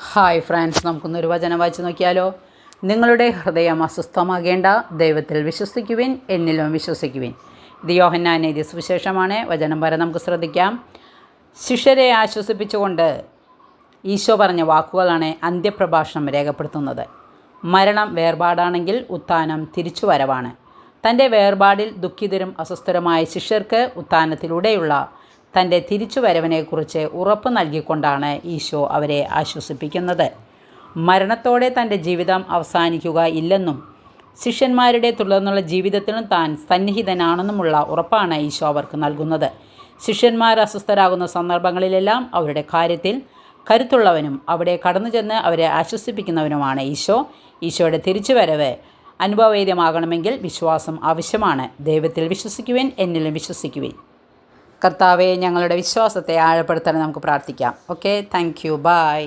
Hi friends, നമുക്കൊന്നൊരു വചനം വായിച്ച് നോക്കിയാലോ. നിങ്ങളുടെ ഹൃദയം അസ്വസ്ഥമാകേണ്ട, ദൈവത്തിൽ വിശ്വസിക്കുവിൻ, എന്നിലും വിശ്വസിക്കുവിൻ. ഇത് യോഹന്നാൻ എഴുതിയ സുവിശേഷമാണ്. വചനം വരെ നമുക്ക് ശ്രദ്ധിക്കാം. ശിഷ്യരെ ആശ്വസിപ്പിച്ചുകൊണ്ട് ഈശോ പറഞ്ഞ വാക്കുകളാണ് അന്ത്യപ്രഭാഷണം രേഖപ്പെടുത്തുന്നത്. മരണം വേർപാടാണെങ്കിൽ ഉത്ഥാനം തിരിച്ചുവരവാണ്. തൻ്റെ വേർപാടിൽ ദുഃഖിതരും അസ്വസ്ഥരുമായ ശിഷ്യർക്ക് ഉത്ഥാനത്തിലൂടെയുള്ള തൻ്റെ തിരിച്ചുവരവിനെക്കുറിച്ച് ഉറപ്പ് നൽകിക്കൊണ്ടാണ് ഈശോ അവരെ ആശ്വസിപ്പിക്കുന്നത്. മരണത്തോടെ തൻ്റെ ജീവിതം അവസാനിക്കുക ഇല്ലെന്നും ശിഷ്യന്മാരുടെ തുടർന്നുള്ള ജീവിതത്തിലും താൻ സന്നിഹിതനാണെന്നുമുള്ള ഉറപ്പാണ് ഈശോ അവർക്ക് നൽകുന്നത്. ശിഷ്യന്മാർ അസ്വസ്ഥരാകുന്ന സന്ദർഭങ്ങളിലെല്ലാം അവരുടെ കാര്യത്തിൽ കരുത്തുള്ളവനും അവിടെ കടന്നു ചെന്ന് അവരെ ആശ്വസിപ്പിക്കുന്നവനുമാണ് ഈശോ. ഈശോയുടെ തിരിച്ചുവരവ് അനുഭവവേദ്യമാകണമെങ്കിൽ വിശ്വാസം ആവശ്യമാണ്. ദൈവത്തിൽ വിശ്വസിക്കുവിൻ, എന്നിലും വിശ്വസിക്കുവിൻ. കർത്താവെ, ഞങ്ങളുടെ വിശ്വാസത്തെ ആഴപ്പെടുത്താൻ നമുക്ക് പ്രാർത്ഥിക്കാം. Okay, thank you, by.